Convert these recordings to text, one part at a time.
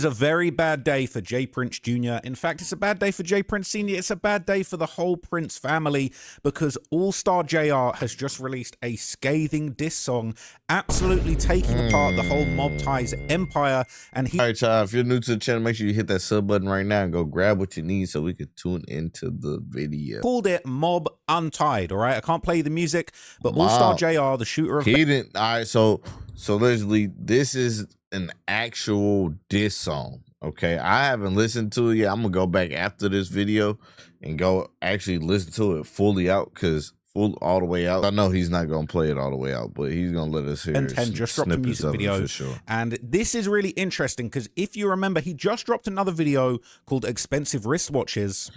a very bad day for Jay Prince Jr. In fact, it's a bad day for Jay Prince Sr. It's a bad day for the whole Prince family because All Star JR has just released a scathing diss song, absolutely taking apart the whole Mob Ties empire. And he. All right, y'all. If you're new to the channel, make sure you hit that sub button right now and go grab what you need so we can tune into the video. Called it Mob Untied. All right, I can't play the music, but All Star JR, the shooter of. He didn't. All right, so Leslie, this is an actual diss song. Okay, I haven't listened to it yet. I'm gonna go back after this video and go actually listen to it fully out, because all the way out. I know he's not gonna play it all the way out, but he's gonna let us hear Ben 10 just dropped a music video for sure. And this is really interesting because if you remember, he just dropped another video called Expensive Wristwatches.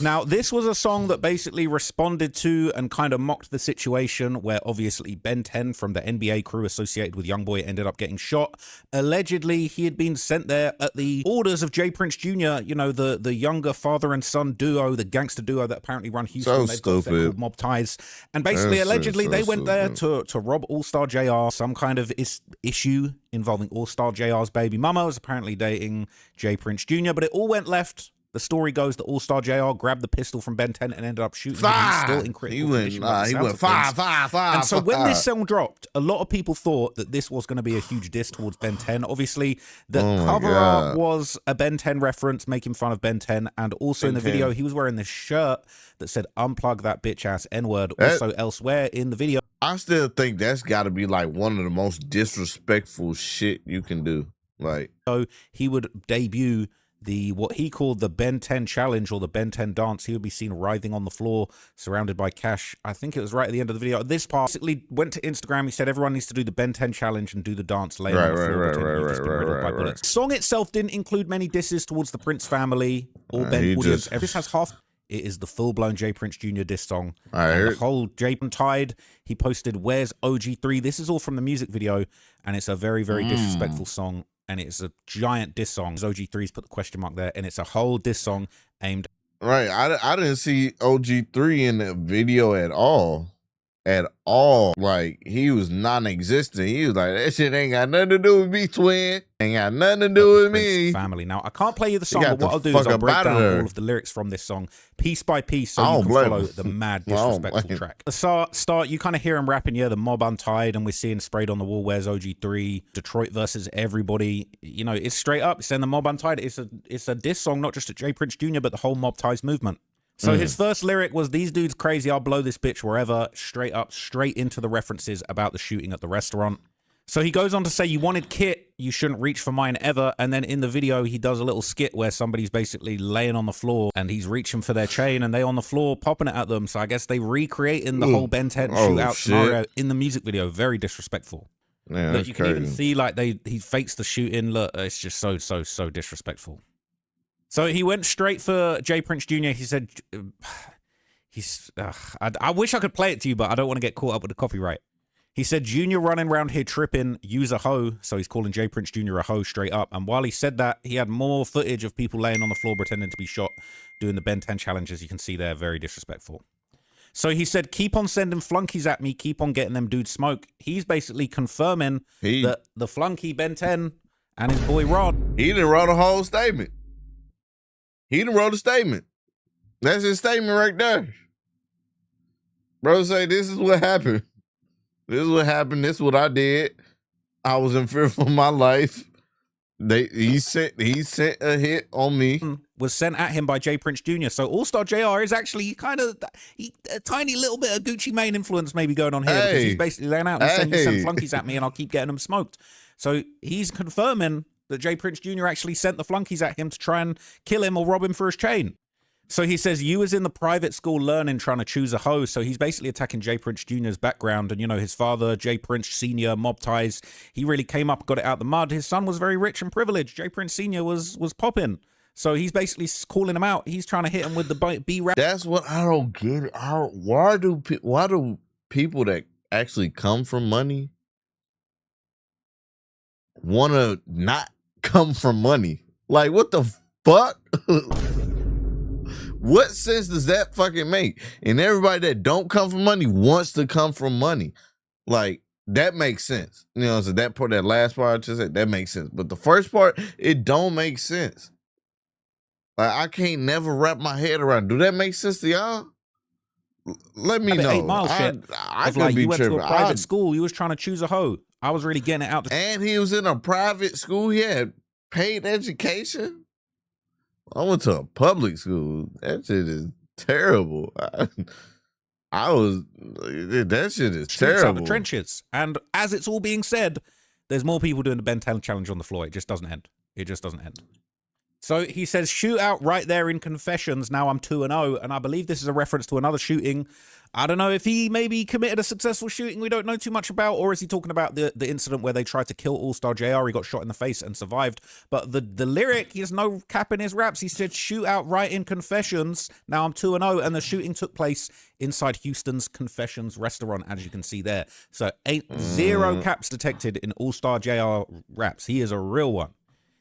Now, this was a song that basically responded to and kind of mocked the situation where obviously Ben 10 from the NBA crew associated with Youngboy ended up getting shot. Allegedly, he had been sent there at the orders of Jay Prince Jr., you know, the younger father and son duo, the gangster duo that apparently run Houston. So stupid. Mob Ties. And basically, allegedly, they went there to rob All Star JR. Some kind of issue involving All Star JR's baby mama was apparently dating Jay Prince Jr., but it all went left. The story goes that All Star JR grabbed the pistol from Ben 10 and ended up shooting him. He's still in critical condition. He went fire. And so when this song dropped, a lot of people thought that this was going to be a huge diss towards Ben 10. Obviously, the cover art was a Ben 10 reference, making fun of Ben 10. And also in the video, he was wearing this shirt that said, "Unplug that bitch ass N-word." Also elsewhere in the video. I still think that's got to be like one of the most disrespectful shit you can do. Like, so he would debut what he called the Ben 10 challenge or the Ben 10 dance. He would be seen writhing on the floor surrounded by cash. I think it was right at the end of the video. This part basically went to Instagram. He said everyone needs to do the Ben 10 challenge and do the dance laying on the floor. The song itself didn't include many disses towards the Prince family or Ben audience. This has half. It is the full-blown Jay Prince Jr. diss song. The whole Jay Untied, he posted, "Where's OG3?" This is all from the music video, and it's a very, very disrespectful song. And it's a giant diss song. OG3's put the question mark there, and it's a whole diss song aimed. Right, I didn't see OG3 in the video at all. Like, he was non-existent. He was like, that shit ain't got nothing to do with me, twin. Ain't got nothing to do with me. Family. Now, I can't play you the song, but what I'll do is I'll break down all of the lyrics from this song piece by piece so you can follow the mad disrespectful track. The start, you kind of hear him rapping, yeah, the Mob Untied, and we're seeing sprayed on the wall, "Where's OG3? Detroit versus everybody." You know, it's straight up. It's saying the Mob Untied. It's a diss song, not just at Jay Prince Jr., but the whole Mob Ties movement. So his first lyric was, "These dudes crazy, I'll blow this bitch wherever." Straight up, straight into the references about the shooting at the restaurant. So he goes on to say, "You wanted Kit, you shouldn't reach for mine ever." And then in the video, he does a little skit where somebody's basically laying on the floor and he's reaching for their chain and they on the floor popping it at them. So I guess they recreating the whole Ben 10 shootout scenario in the music video. Very disrespectful. Yeah, look, you can even see like he fakes the shooting. Look, it's just so disrespectful. So he went straight for Jay Prince Jr. He said, I wish I could play it to you, but I don't want to get caught up with the copyright. He said, "Junior running around here tripping, use a hoe." So he's calling Jay Prince Jr. a hoe straight up. And while he said that, he had more footage of people laying on the floor pretending to be shot, doing the Ben 10 challenge, as you can see there. Very disrespectful. So he said, "Keep on sending flunkies at me, keep on getting them dudes smoke." He's basically confirming that the flunky Ben 10 and his boy Rod. He didn't wrote a whole statement. He done wrote a statement. That's his statement right there. Bro say, "This is what happened. This is what happened. This is what I did. I was in fear for my life. He sent a hit on me." Was sent at him by Jay Prince Jr. So All Star JR is actually kind of a tiny little bit of Gucci Mane influence maybe going on here, because he's basically laying out and saying, "You send flunkies at me and I'll keep getting them smoked." So he's confirming that Jay Prince Jr. actually sent the flunkies at him to try and kill him or rob him for his chain. So he says, "You was in the private school learning, trying to choose a hoe." So he's basically attacking Jay Prince Jr.'s background. And, you know, his father, Jay Prince Sr., Mob Ties, he really came up, got it out the mud. His son was very rich and privileged. Jay Prince Sr. was popping. So he's basically calling him out. He's trying to hit him with the B-rap. That's what I don't get. Why do people that actually come from money want to not come from money? Like, what the fuck? What sense does that fucking make? And everybody that don't come from money wants to come from money. Like, that makes sense. You know, so that part, that last part I just said, that makes sense. But the first part, it don't make sense. Like, I can't never wrap my head around. Do that make sense to y'all? Let me know. 8 Mile shit. I could be you went tripping. To a private school. You was trying to choose a hoe. I was really getting it out. And he was in a private school. He had paid education. I went to a public school. That shit is terrible. That shit is terrible. Out the trenches. And as it's all being said, there's more people doing the Ben 10 challenge on the floor. It just doesn't end. It just doesn't end. So he says, shootout right there in Confessions. Now I'm 2-0. And I believe this is a reference to another shooting. I don't know if he maybe committed a successful shooting we don't know too much about, or is he talking about the incident where they tried to kill All-Star JR? He got shot in the face and survived. But the lyric, he has no cap in his raps. He said, shootout right in Confessions. Now I'm 2-0. And the shooting took place inside Houston's Confessions restaurant, as you can see there. So zero caps detected in All-Star JR raps. He is a real one.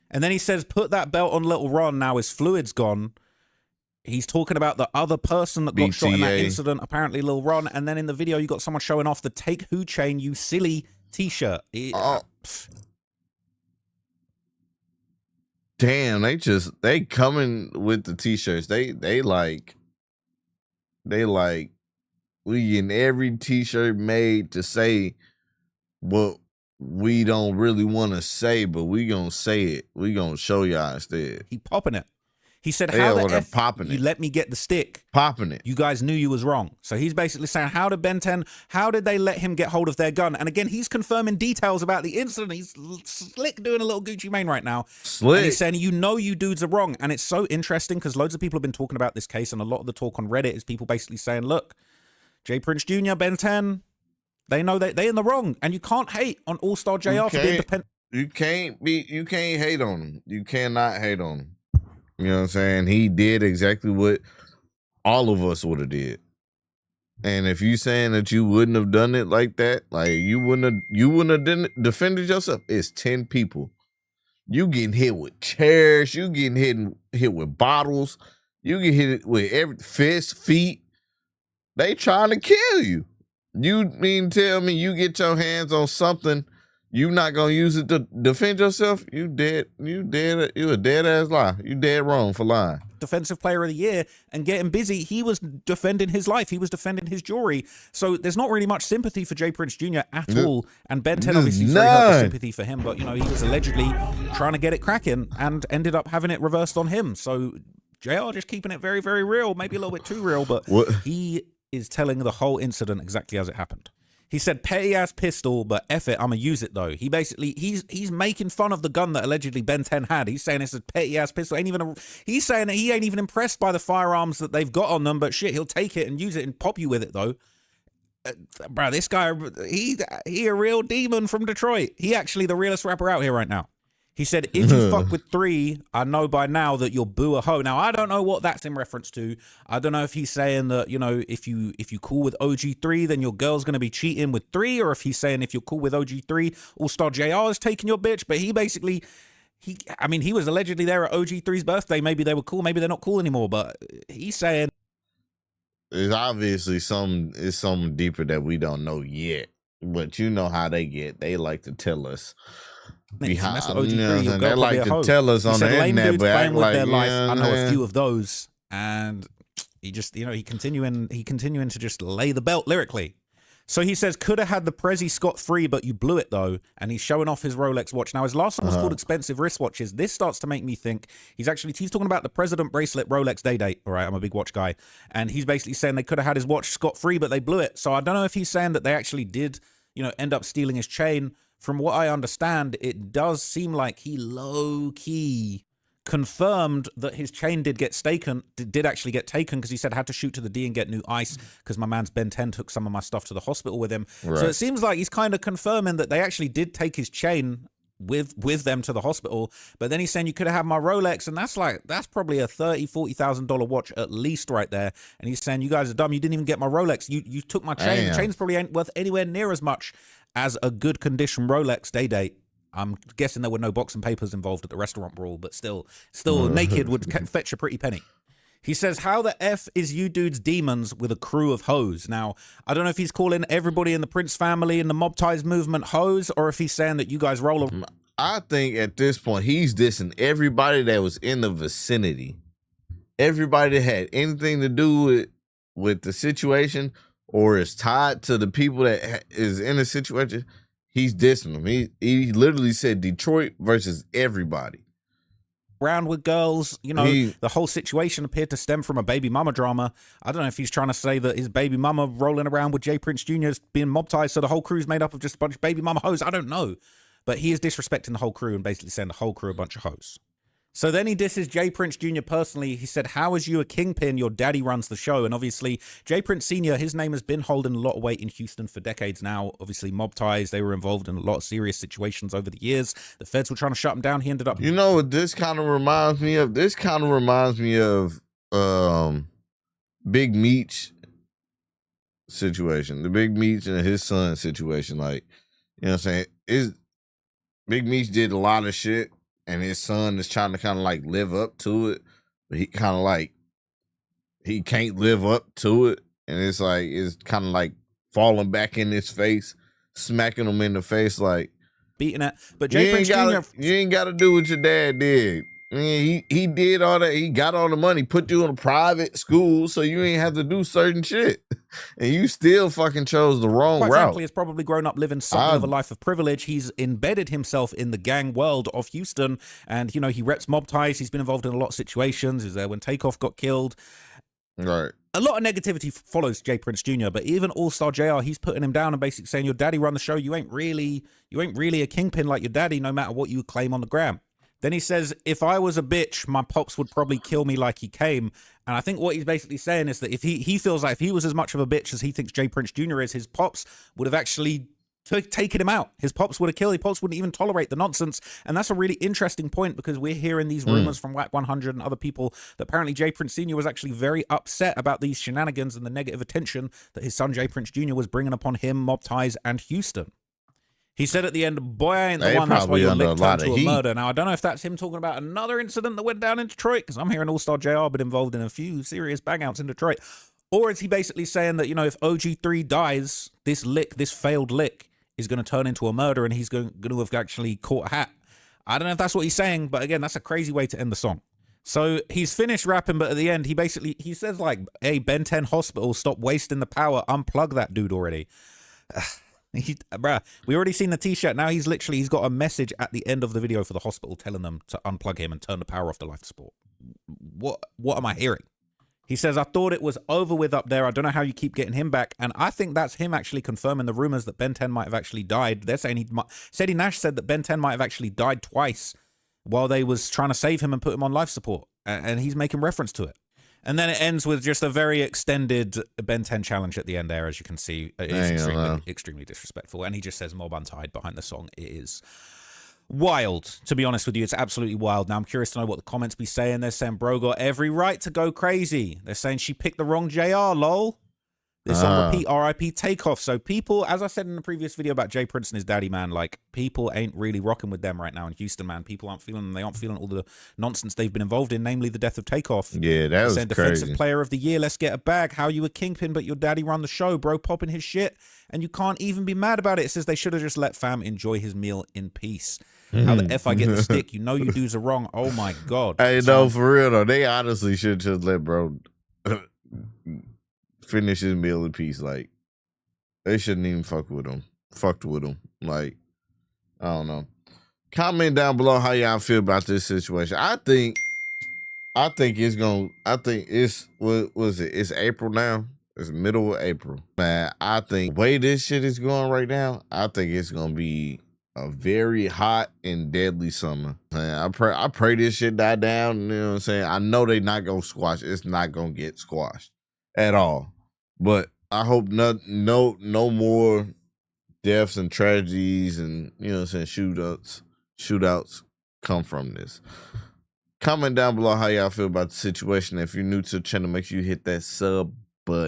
And then he says, put that belt on Little Ron, now his fluid's gone. He's talking about the other person that got shot in that incident, apparently Lil Ron. And then in the video, you got someone showing off the Take Who Chain, You Silly t-shirt. Damn, they coming with the t-shirts. They like, we getting every t-shirt made to say what we don't really want to say, but we gonna say it. We gonna show y'all instead. He popping it. He said, how the F popping you let me get the stick? Popping it. You guys knew you was wrong. So he's basically saying, how did Ben 10, how did they let him get hold of their gun? And again, he's confirming details about the incident. He's slick doing a little Gucci Mane right now. Slick. And he's saying, you know you dudes are wrong. And it's so interesting because loads of people have been talking about this case, and a lot of the talk on Reddit is people basically saying, look, J. Prince Jr., Ben 10, they know that they're in the wrong. And you can't hate on All-Star JR for being dependent. You can't hate on him. You cannot hate on him. You know what I'm saying? He did exactly what all of us would have did. And if you saying that you wouldn't have done it like that, like you wouldn't have defended yourself, it's 10 people. You getting hit with chairs, you getting hit with bottles, you get hit with every fist, feet. They trying to kill you. You mean tell me you get your hands on something, you not gonna use it to defend yourself? You dead. You a dead ass lie. You dead wrong for lying. Defensive Player of the Year and getting busy. He was defending his life. He was defending his jewelry. So there's not really much sympathy for J. Prince Jr. at all. And Ben 10 obviously very much sympathy for him, but you know he was allegedly trying to get it cracking and ended up having it reversed on him. So JR just keeping it very, very real, maybe a little bit too real, but he is telling the whole incident exactly as it happened. He said, petty ass pistol, but F it, I'm gonna use it though. He basically, he's making fun of the gun that allegedly Ben 10 had. He's saying it's a petty ass pistol. He's saying that he ain't even impressed by the firearms that they've got on them, but shit, he'll take it and use it and pop you with it though. Bro, this guy, he a real demon from Detroit. He actually the realest rapper out here right now. He said, if you fuck with 3, I know by now that you'll boo a hoe. Now, I don't know what that's in reference to. I don't know if he's saying that, you know, if you cool with OG3, then your girl's going to be cheating with 3, or if he's saying if you're cool with OG3, All-Star JR is taking your bitch. But he basically, he was allegedly there at OG3's birthday. Maybe they were cool. Maybe they're not cool anymore. But he's saying. It's obviously something deeper that we don't know yet. But you know how they get. They like to tell us. Behind, OG3, they like to tell us on the internet, but act like their life. I know a few of those, and he just, he continuing to just lay the belt lyrically. So he says, could have had the Prezi scot-free, but you blew it though. And he's showing off his Rolex watch. Now his last one was called Expensive Wristwatches. This starts to make me think he's talking about the President bracelet Rolex Day-Date. All right, I'm a big watch guy, and he's basically saying they could have had his watch scot-free, but they blew it. So I don't know if he's saying that they actually did, end up stealing his chain. From what I understand, it does seem like he low-key confirmed that his chain did actually get taken, because he said had to shoot to the D and get new ice because my man's Ben 10 took some of my stuff to the hospital with him. Right. So it seems like he's kind of confirming that they actually did take his chain with them to the hospital. But then he's saying you could have had my Rolex, and that's probably a $30,000-$40,000 watch at least right there. And he's saying you guys are dumb. You didn't even get my Rolex. You took my chain. Damn. The chain's probably ain't worth anywhere near as much as a good condition Rolex Day-Date. I'm guessing there were no boxing papers involved at the restaurant brawl, but still naked would fetch a pretty penny. He says, how the F is you dudes demons with a crew of hoes? Now, I don't know if he's calling everybody in the Prince family and the Mob Ties movement hoes, or if he's saying that you guys roll. I think at this point, he's dissing everybody that was in the vicinity. Everybody that had anything to do with the situation or is tied to the people that is in the situation, he's dissing them. He literally said Detroit versus everybody. Around with girls, you know, the whole situation appeared to stem from a baby mama drama. I don't know if he's trying to say that his baby mama rolling around with J. Prince Jr. is being mob-tied, so the whole crew's made up of just a bunch of baby mama hoes. I don't know. But he is disrespecting the whole crew and basically saying the whole crew a bunch of hoes. So then he disses J. Prince Jr. personally. He said, how is you a kingpin? Your daddy runs the show. And obviously, J. Prince Sr., his name has been holding a lot of weight in Houston for decades now. Obviously, mob ties, they were involved in a lot of serious situations over the years. The feds were trying to shut him down. He ended up... You know what this kind of reminds me of? This kind of reminds me of Big Meech situation. The Big Meech and his son situation. Like, you know what I'm saying? Big Meech did a lot of shit. And his son is trying to kind of like live up to it, but he kind of like, he can't live up to it. And it's like, it's kind of like falling back in his face, smacking him in the face, like beating it. But J. Prince Jr. You ain't got to do what your dad did. I mean, he did all that. He got all the money, put you in a private school, so you ain't have to do certain shit. And you still fucking chose the wrong route. Quite frankly, has probably grown up living something of a life of privilege. He's embedded himself in the gang world of Houston. And, you know, he reps mob ties. He's been involved in a lot of situations. He was there when Takeoff got killed. Right. A lot of negativity follows J. Prince Jr., but even All-Star JR, he's putting him down and basically saying, your daddy run the show. You ain't really a kingpin like your daddy, no matter what you claim on the gram. Then he says, if I was a bitch, my pops would probably kill me like he came. And I think what he's basically saying is that if he feels like if he was as much of a bitch as he thinks J. Prince Jr. is, his pops would have actually taken him out. His pops would have killed. His pops wouldn't even tolerate the nonsense. And that's a really interesting point because we're hearing these rumors from Wack 100 and other people that apparently J. Prince Sr. was actually very upset about these shenanigans and the negative attention that his son J. Prince Jr. was bringing upon him, mob ties, and Houston. He said at the end, boy, I ain't the one, that's why you're licked into a murder. Now, I don't know if that's him talking about another incident that went down in Detroit, because I'm hearing All-Star JR been involved in a few serious bang-outs in Detroit. Or is he basically saying that, you know, if OG3 dies, this failed lick, is going to turn into a murder and he's going to have actually caught a hat? I don't know if that's what he's saying, but again, that's a crazy way to end the song. So he's finished rapping, but at the end, he says like, hey, Ben 10 Hospital, stop wasting the power, unplug that dude already. Bruh, we already seen the t-shirt. Now he's got a message at the end of the video for the hospital telling them to unplug him and turn the power off the life support. What am I hearing? He says, I thought it was over with up there. I don't know how you keep getting him back. And I think that's him actually confirming the rumors that Ben 10 might have actually died. They're saying Sadie Nash said that Ben 10 might have actually died twice while they was trying to save him and put him on life support. And he's making reference to it. And then it ends with just a very extended Ben 10 challenge at the end there, as you can see. It is extremely disrespectful. And he just says Mob Untied behind the song. It is wild, to be honest with you. It's absolutely wild. Now, I'm curious to know what the comments be saying. They're saying, bro got every right to go crazy. They're saying she picked the wrong JR, lol. This on repeat, RIP Takeoff. So people, as I said in the previous video about J. Prince and his daddy, man, like people ain't really rocking with them right now in Houston, man. People aren't feeling them. They aren't feeling all the nonsense they've been involved in, namely the death of Takeoff. Yeah, that was crazy. Defensive Player of the Year, let's get a bag. How you a kingpin, but your daddy run the show, bro, popping his shit, and you can't even be mad about it. It says they should have just let fam enjoy his meal in peace. How the F I get the stick? You know you dudes are wrong. Oh my God. Hey, no, for real though. They honestly should just let bro finish his meal in peace. Like, they shouldn't even fucked with him. Like, I don't know. Comment down below how y'all feel about this situation. I think it's what was it? It's April now. It's middle of April. Man, I think the way this shit is going right now, I think it's gonna be a very hot and deadly summer. Man, I pray this shit die down. You know what I'm saying? I know they not gonna squash it. It's not gonna get squashed at all. But I hope no more deaths and tragedies and, you know what I'm saying, shootouts come from this. Comment down below how y'all feel about the situation. If you're new to the channel, make sure you hit that sub button.